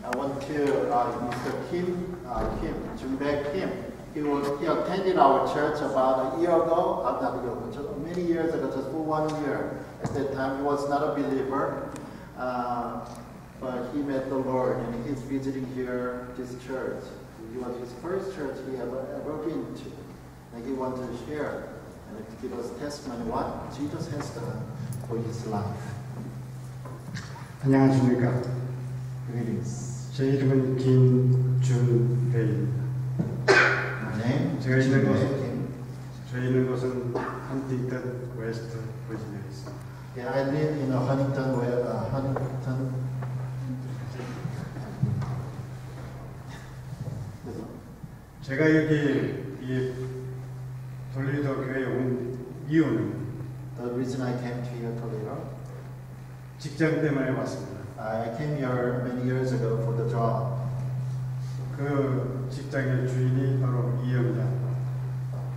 I went to Mr. Kim, Junbaek Kim. He attended our church about a year ago, many years ago, just for 1 year. At that time, he was not a believer, but he met the Lord, and he's visiting here, this church. It was his first church he ever been to. And he wanted to share and give us testimony what Jesus has done for his life. 안녕하십니까. Greetings. 제 이름은 김준배입니다. 제가 있는 곳은 헌팅턴 웨스트 버지니아에 있습니다. Yeah, I live in Huntington, Huntington. 제가 여기 이 톨리도 교회에 온 이유는 The reason I came to here, Toledo, 직장 때문에 왔습니다. I came here many years ago for the job. 그 직장의 주인이 바로 이영자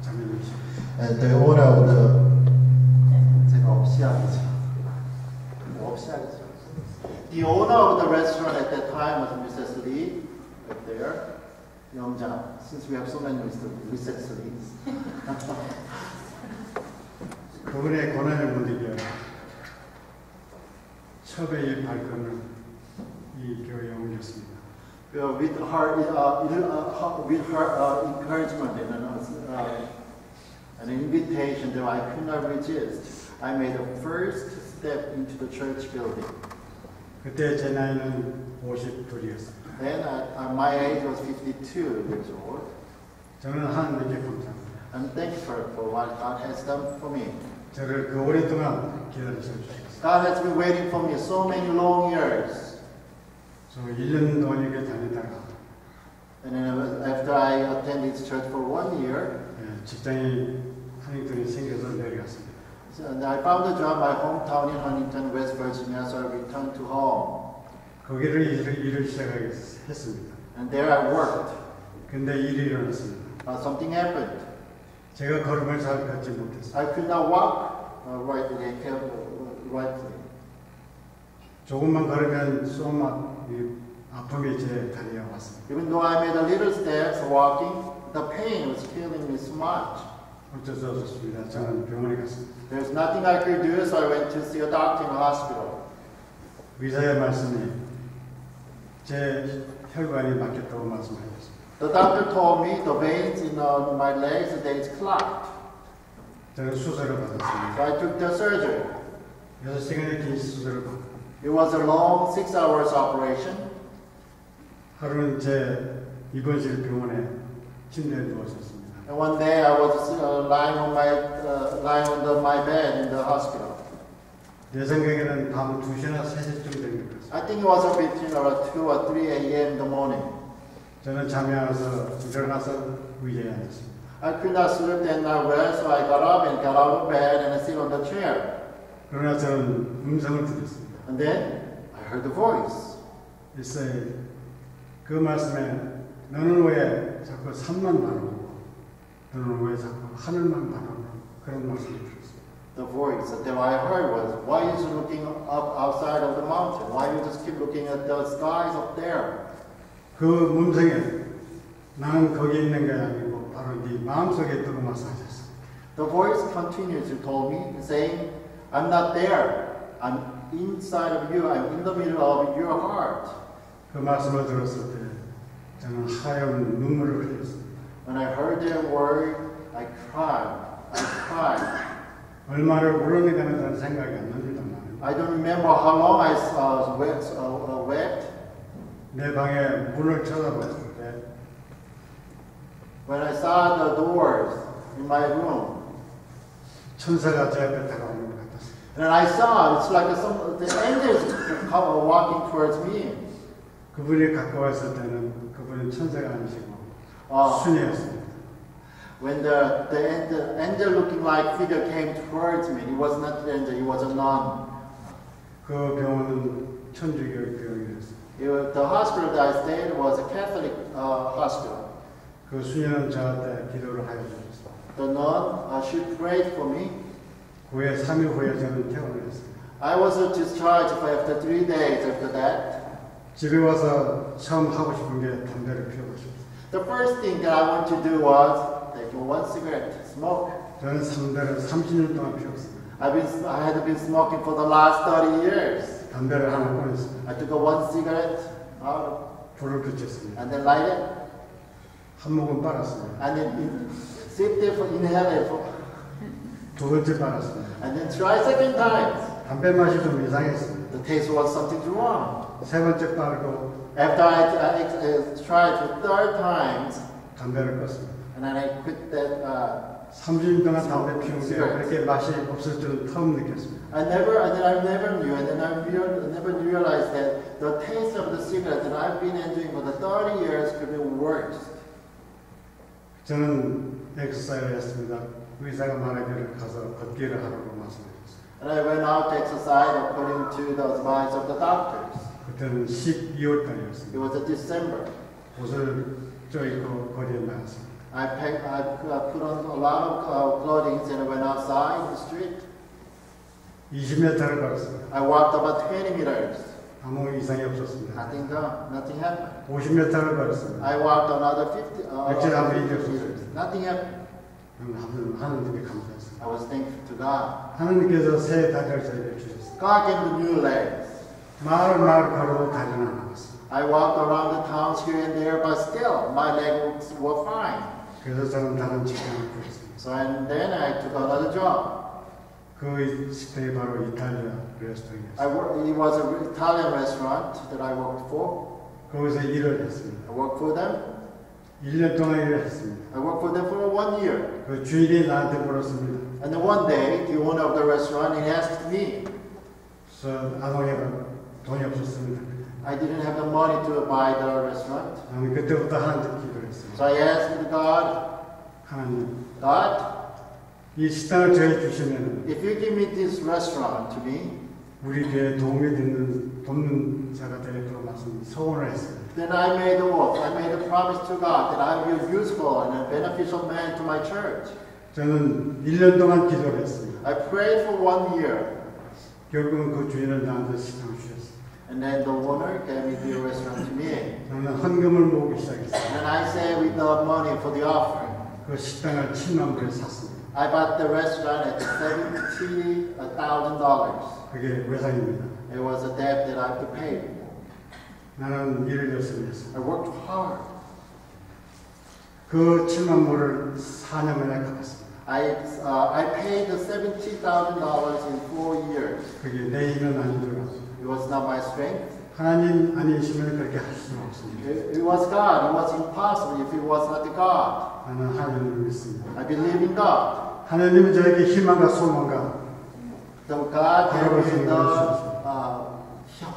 자매님이십니다. And the owner of the The owner of the restaurant at that time was Mrs. Lee, right there. Youngja, since we have so many Mrs. Lees. 그분의 고난을 못 이겨 첩의 발걸음을 이 교회에 옮겼습니다. With her encouragement and an invitation that I could not resist, I made the first step into the church building. 그때 제 나이는 52이었습니다. Then my age was 52 years old. 저는 하나님께 감사합니다. I'm thankful for what God has done for me. 저를 그 오랫동안 기다리셨습니다. God has been waiting for me so many long years. 저 1년 동안 여기 다니다가 And then after I attended church for 1 year, 직장이 huntington에 생겨서 내려갔습니다. So I found a job in my hometown in Huntington, West Virginia, so I returned to home. 거기를 일을 시작했습니다. And there I worked. 근데 일이 일어났습니다. Something happened. 제가 걸음을 잘 걷지 못했어요. I could not walk rightly. 조금만 걸으면 쏘막 아픔이 제 다리에 왔습니다. Even though I made a little steps walking, the pain was killing me so much. 어쩔 수 없었습니다. 저는 병원에 갔습니다. There's nothing I could do, so I went to see a doctor in a hospital. 의사의 말씀이 제 혈관이 막혔다고 말씀하셨습니다. The doctor told me the veins in my legs, they clogged. 저는 수술을 받았습니다. So I took the surgery. 6시간의 긴 수술을 받고 It was a long 6 hours operation. 하루는 제 입원실 병원에 침대에 누웠었습니다. And one day I was lying on my bed in the hospital. 내 생각에는 밤 2시나 3시쯤 된 것 같습니다. I think it was between around 2 or 3 a.m. in the morning. 저는 잠이 안 와서 일어나서 의자에 앉았습니다. I could not sleep that night well, so I got up and got out of bed and I sit on the chair. 그러나 저는 음성을 들었습니다. And then I heard the voice. It said, 그 말씀에 너는 왜 자꾸 산만 바라보고 너는 왜 자꾸 하늘만 바라보고 그런 말씀을 들었습니다. The voice that I heard was, why are you looking up outside of the mountain? Why you just keep looking at the skies up there? 그 음성에 나는 거기 있는 게 아니고 바로 네 마음속에 들어 말씀하셨어요. The voice continues to tell me, saying, I'm not there. I'm inside of you. I'm in the middle of your heart. 그 말씀을 들었을 때 저는 하얀 눈물을 흘렸습니다. When I heard that word, I cried. 얼마를 울었는가는 저는 생각이 안 납니다만. I don't remember how long I wept. 내 방에 문을 쳐다봤을 때 When I saw the doors in my room, 천사가 제 앞에 다가오는 것 같았어요. and I saw it's like the angels come walking towards me. 그분이 가까웠을 때는 그분은 천사가 아니시고 순이었습니다. When the angel looking like figure came towards me, it was not the angel, it was a nun. 그 병원은 천주교 병원이었습니다. The hospital that I stayed was a Catholic hospital. 그 수녀는 저한테 기도를 하여 주셨습니다. The nun, she prayed for me. 9회 3일 후에 저는 퇴원을 했습니다. I was discharged after 3 days after that. 집에 와서 처음 하고 싶은 게 담배를 피우고 싶어요. The first thing that I want to do was take one cigarette, smoke. 저는 담배를 30년 동안 피웠습니다. I had been smoking for the last 30 years. 담배를 하나 꺼냈습니다. I took one cigarette out 불을 붙였습니다. and then light it 한 모금 빨았습니다. and then sit there for inhale it for, 두 번째 빨았습니다. and then try second time. 담배 맛이 좀 이상했습니다. The taste was something wrong. 세 번째 빨고 After I tried for third times 담배를 껐습니다. and then I quit that. 30년 동안 담배 피운 게 그렇게 맛이 없을 줄은 처음 느꼈습니다. I never knew, and then I never realized that the taste of the cigarette that I've been enjoying for the 30 years could be worse. 저는 엑서사이즈를 했습니다. 의사가 말하기를 가서 걷기를 하라고 말씀하셨어요. And I went out to exercise according to the advice of the doctors. 그때는 12월 달이었습니다. It was in December. 옷을 쪄입고 거리에 나갔습니다. I put on a lot of clothing and I went outside in the street. 20m를 걸었습니다. I walked about 20 meters. 아무 이상이 없었습니다. Nothing happened. 50m를 걸었습니다. I walked another 50 meters. Nothing happened. 하나님께 감사했습니다. I was thankful to God. 하나님께서 새 다리를 저에게 주셨습니다. God gave me new legs. 마을 걸어도 다리는 안 아팠습니다. I walked around the towns here and there, but still my legs were fine. 그래서 저는 다른 직장을 구했습니다. So and then I took another job. 그 식당이 바로 이탈리아 레스토랑이었습니다. It was an Italian restaurant that I worked for. 거기서 일을 했습니다. I worked for them. 1년 동안 일을 했습니다. I worked for them for 1 year. 그 주인이 나한테 물었습니다. And then one day, the owner of the restaurant, he asked me. 아동이가 돈이 없었습니다. I didn't have the money to buy the restaurant. 나는 그때부터 하나님께 기도를 했습니다. So I asked God, 하나님, God, 이 식당을 저희 주시면 if you give me this restaurant to me, 우리 교회에 도움이 돕는 자가 되도록 말씀 소원을 했습니다. then I made the oath, I made a promise to God that I will be useful and a beneficial man to my church. 저는 1년 동안 기도를 했습니다. I prayed for 1 year. 결국은 그 주인은 나한테 식당을 주셨습니다. And then the owner gave me the restaurant to me. 저는 헌금을 모으기 시작했습니다. And I said with the money for the offering. 그 식당을 7만 불에 샀습니다. I bought the restaurant at $70,000. 그게 외상입니다. It was a debt that I had to pay. 나는 일을 열심히 했습니다. I worked hard. 그 7만 불을 4년 만에 갚았습니다. I paid the $70,000 in 4 years. 그게 내 힘은 아니더라고요. It was not my strength. 하나님 아니시면 그렇게 할 수는 없습니다. It was God. It was impossible if it was not God. 나는 하나님을 믿습니다. I believe in God. 하나님은 저에게 희망과 소망과 So God gave me the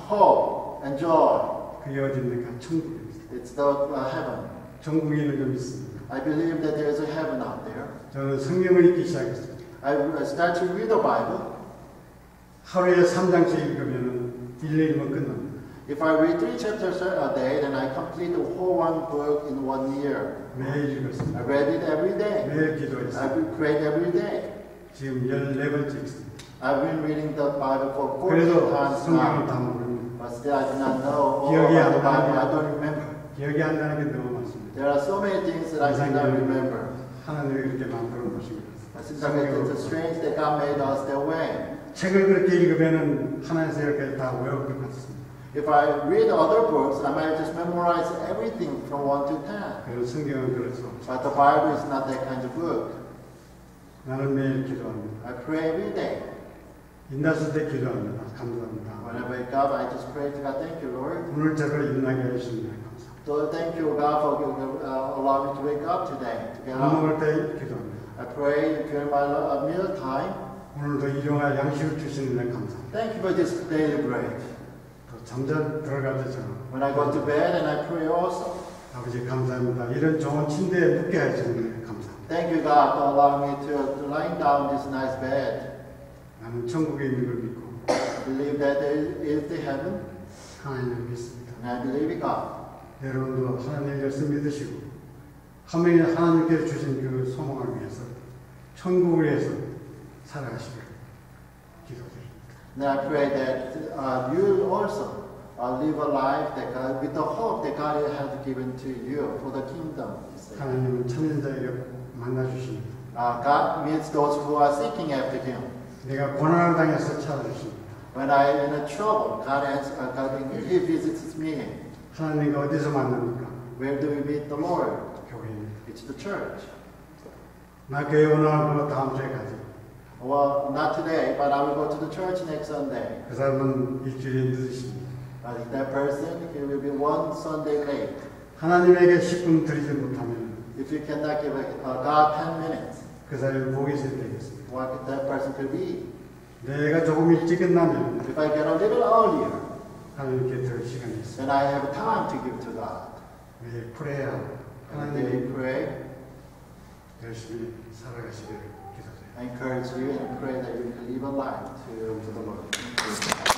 hope and joy. 그게 어디입니까? 천국입니다. It's the heaven. 천국에 있는 걸 믿습니다. I believe that there is a heaven out there. 저는 성경을 읽기 시작했습니다. I start to read the Bible. 하루에 3장씩 읽으면 1년이면 끝납니다. If I read 3 chapters a day, then I complete the whole one book in 1 year. 매일 읽었습니다. I read it every day. 매일 기도했습니다. I prayed every day. 지금 14번째 읽습니다. I've been reading the Bible for 14 그래도 times 성경을 다 now. 모릅니다. But still I do not know all 기억이 about 안 the Bible. 나요. I don't remember. 기억이 안 나는 게 너무 많습니다. There are so many things that I do not remember. 하나님이 그렇게 만들어 놓으신 거예요. It seems like it's strange that God made us that way. 책을 그렇게 읽으면 하나님께서 이렇게 다 외울 것 같습니다. If I read other books, I might just memorize everything from 1 to 10. 그런 성경은 그럴 수 없어요. But the Bible is not that kind of book. 나는 매일 기도합니다. I pray every day. 인났을 때 기도합니다. 감사합니다. When I wake up, I just pray to God, thank you, Lord. 오늘 저를 일어나게 해주신 데 감사합니다. So thank you, God, for allowing me to wake up today. To get 밥 up. 먹을 때 기도합니다. I pray during my meal time. 오늘도 일용할 양식을 주시는 데 감사합니다. Thank you for this daily bread. 또 잠자 들어갈 때처럼 When I go to bed and I pray also. 아버지 감사합니다. 이런 좋은 침대에 눕게 해주시는 데 감사합니다. Thank you, God, for allowing me to lie down this nice bed. 나는 천국에 있는 걸 믿고 I believe that there is the heaven, 하나님을 믿습니다. and I believe in God. 여러분도 하나님을 열심히 믿으시고 하나님께서 주신 그 소망을 위해서 천국을 위해서 살아가시기를 기도드립니다. And I pray that you also live a life that God, with the hope that God has given to you for the kingdom. 하나님은 찾는 자에게 만나 주십니다. God meets those who are seeking after Him. 내가 고난을 당해서 찾아주십니다. When I am in trouble, He visits me. 하나님과 어디서 만납니까? Where do we meet the Lord? 교회입니다. It's the church. 나 교회 오늘 다음 주에 가지. Well, not today, but I will go to the church next Sunday. 그 사람은 일주일에 늦으십니다. That person, he will be one Sunday late. 하나님에게 10분 드리지 못하면 If you cannot give God 10 minutes, 그 사람이 목이 되겠습니다. what that person could be. 내가 조금 일찍 끝나면 If I get a little earlier, 하나님께 들 시간이 있습니다. then I have time to give to God. 매일 프레야 And they 하나님 pray. 열심히 살아가시기를 기도드립니다. I encourage you and pray that you can live a life to the Lord.